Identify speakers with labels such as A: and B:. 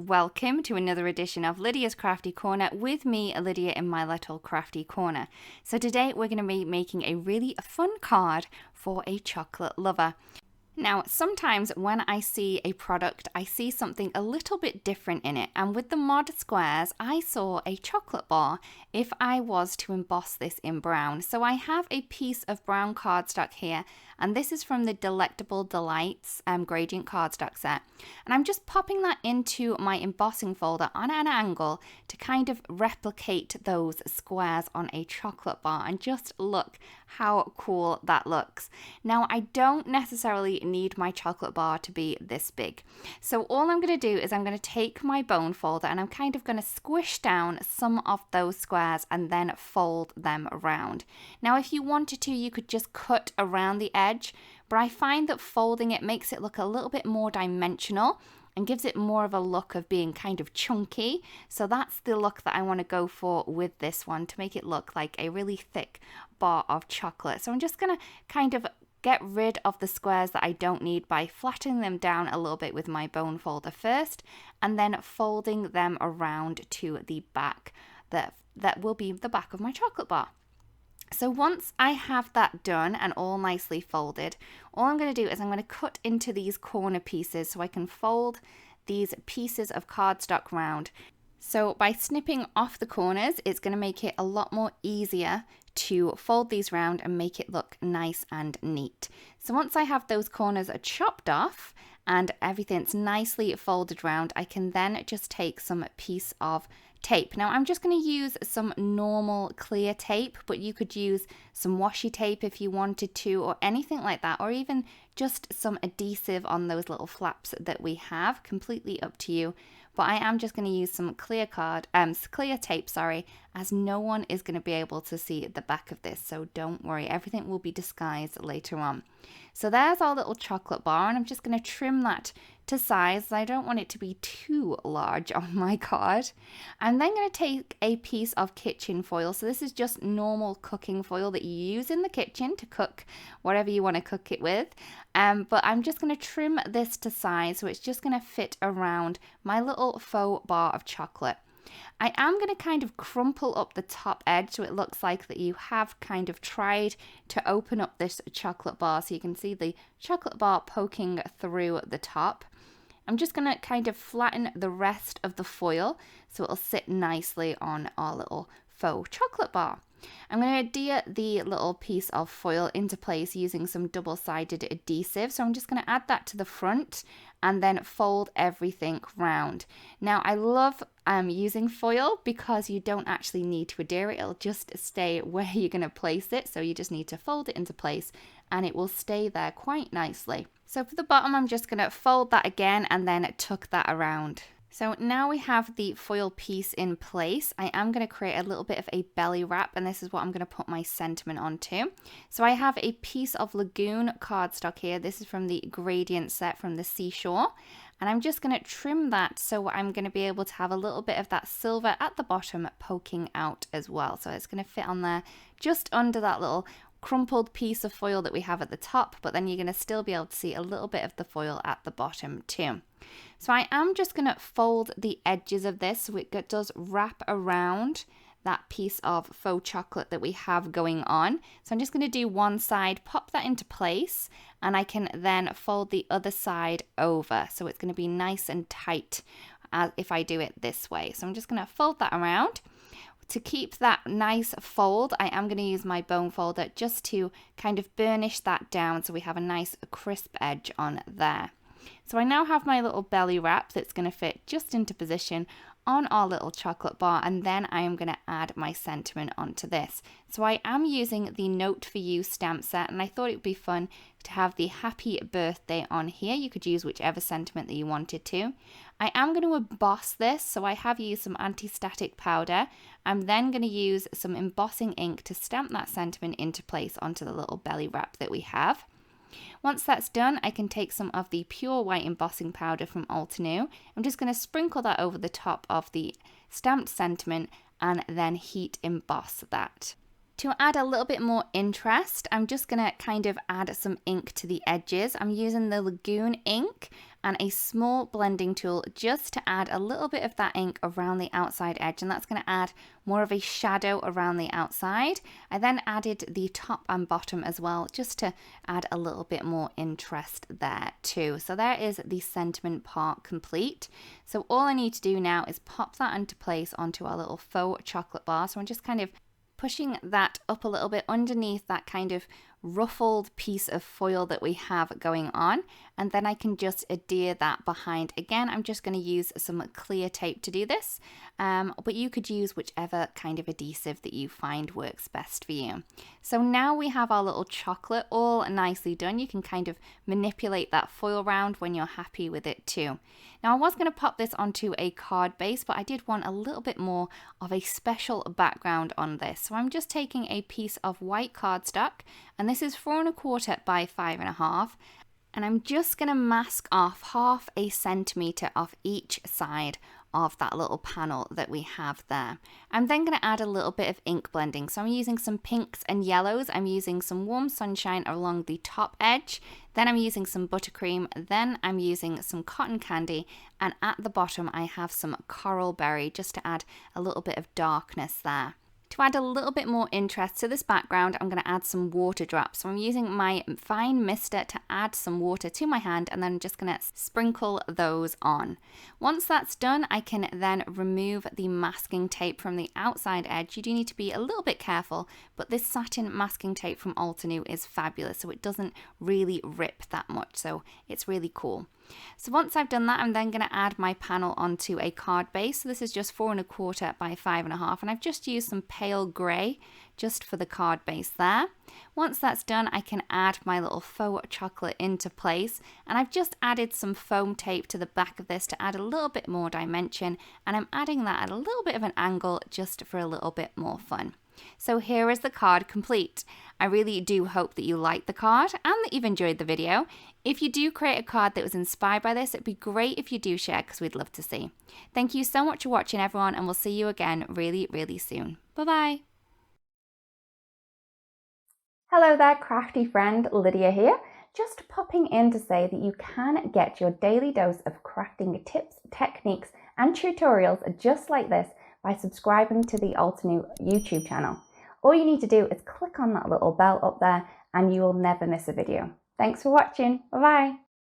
A: welcome to another edition of Lydia's Crafty Corner with me, Lydia, in my little crafty corner. So today we're going to be making a really fun card for a chocolate lover. Now, sometimes when I see a product, I see something a little bit different in it. And with the mod squares, I saw a chocolate bar if I was to emboss this in brown. So I have a piece of brown cardstock here, and this is from the Delectable Delights gradient cardstock set. And I'm just popping that into my embossing folder on an angle to kind of replicate those squares on a chocolate bar. And just look how cool that looks. Now, I don't necessarily need my chocolate bar to be this big. So all I'm going to do is I'm going to take my bone folder and I'm kind of going to squish down some of those squares and then fold them around. Now, if you wanted to, you could just cut around the edge, but I find that folding it makes it look a little bit more dimensional and gives it more of a look of being kind of chunky. So that's the look that I want to go for with this one, to make it look like a really thick bar of chocolate. So I'm just going to kind of get rid of the squares that I don't need by flattening them down a little bit with my bone folder first, and then folding them around to the back. That will be the back of my chocolate bar. So once I have that done and all nicely folded, all I'm going to do is I'm going to cut into these corner pieces so I can fold these pieces of cardstock round. So by snipping off the corners, it's going to make it a lot more easier to fold these round and make it look nice and neat. So once I have those corners chopped off and everything's nicely folded round, I can then just take some piece of tape. Now I'm just going to use some normal clear tape, but you could use some washi tape if you wanted to, or anything like that, or even just some adhesive on those little flaps that we have, completely up to you. But I am just going to use some clear tape, as no one is going to be able to see the back of this. So don't worry, everything will be disguised later on. So there's our little chocolate bar, and I'm just going to trim that to size. I don't want it to be too large on my card. I'm then going to take a piece of kitchen foil. So this is just normal cooking foil that you use in the kitchen to cook whatever you want to cook it with. But I'm just going to trim this to size, so it's just going to fit around my little faux bar of chocolate. I am going to kind of crumple up the top edge so it looks like that you have kind of tried to open up this chocolate bar, so you can see the chocolate bar poking through the top. I'm just going to kind of flatten the rest of the foil so it'll sit nicely on our little faux chocolate bar. I'm going to adhere the little piece of foil into place using some double-sided adhesive. So I'm just going to add that to the front and then fold everything round. Now I love using foil because you don't actually need to adhere it. It'll just stay where you're going to place it. So you just need to fold it into place and it will stay there quite nicely. So for the bottom, I'm just going to fold that again and then tuck that around. So now we have the foil piece in place. I am going to create a little bit of a belly wrap, and this is what I'm going to put my sentiment onto. So I have a piece of Lagoon cardstock here. This is from the gradient set from the seashore. And I'm just going to trim that so I'm going to be able to have a little bit of that silver at the bottom poking out as well. So it's going to fit on there just under that little crumpled piece of foil that we have at the top, but then you're going to still be able to see a little bit of the foil at the bottom too. So I am just going to fold the edges of this so it does wrap around that piece of faux chocolate that we have going on. So I'm just going to do one side, pop that into place, and I can then fold the other side over. So it's going to be nice and tight if I do it this way. So I'm just going to fold that around. To keep that nice fold, I am going to use my bone folder just to kind of burnish that down so we have a nice crisp edge on there. So I now have my little belly wrap that's going to fit just into position on our little chocolate bar, and then I am going to add my sentiment onto this. So I am using the Note for You stamp set, and I thought it would be fun to have the happy birthday on here. You could use whichever sentiment that you wanted to. I am going to emboss this, so I have used some anti-static powder. I'm then going to use some embossing ink to stamp that sentiment into place onto the little belly wrap that we have. Once that's done, I can take some of the pure white embossing powder from Altenew. I'm just going to sprinkle that over the top of the stamped sentiment and then heat emboss that. To add a little bit more interest, I'm just going to kind of add some ink to the edges. I'm using the Lagoon ink, and a small blending tool just to add a little bit of that ink around the outside edge, and that's going to add more of a shadow around the outside. I then added the top and bottom as well, just to add a little bit more interest there too. So there is the sentiment part complete. So all I need to do now is pop that into place onto our little faux chocolate bar. So I'm just kind of pushing that up a little bit underneath that kind of ruffled piece of foil that we have going on, and then I can just adhere that behind. Again, I'm just going to use some clear tape to do this, but you could use whichever kind of adhesive that you find works best for you. So now we have our little chocolate all nicely done. You can kind of manipulate that foil around when you're happy with it too. Now I was going to pop this onto a card base, but I did want a little bit more of a special background on this. So I'm just taking a piece of white cardstock, and this is 4 1/4 by 5 1/2, and I'm just going to mask off 1/2 centimeter off each side of that little panel that we have there. I'm then going to add a little bit of ink blending. So I'm using some pinks and yellows. I'm using some warm sunshine along the top edge. Then I'm using some buttercream. Then I'm using some cotton candy. And at the bottom, I have some coral berry just to add a little bit of darkness there. To add a little bit more interest to this background, I'm going to add some water drops. So I'm using my fine mister to add some water to my hand, and then I'm just going to sprinkle those on. Once that's done, I can then remove the masking tape from the outside edge. You do need to be a little bit careful, but this satin masking tape from Altenew is fabulous, so it doesn't really rip that much, so it's really cool. So once I've done that, I'm then going to add my panel onto a card base. So this is just 4 1/4 by 5 1/2, and I've just used some pale grey just for the card base there. Once that's done, I can add my little faux chocolate into place, and I've just added some foam tape to the back of this to add a little bit more dimension, and I'm adding that at a little bit of an angle just for a little bit more fun. So here is the card complete. I really do hope that you liked the card and that you've enjoyed the video. If you do create a card that was inspired by this, it'd be great if you do share, because we'd love to see. Thank you so much for watching, everyone, and we'll see you again really, really soon. Bye-bye. Hello there, crafty friend, Lydia here. Just popping in to say that you can get your daily dose of crafting tips, techniques, and tutorials just like this by subscribing to the Altenew YouTube channel. All you need to do is click on that little bell up there and you will never miss a video. Thanks for watching. Bye bye.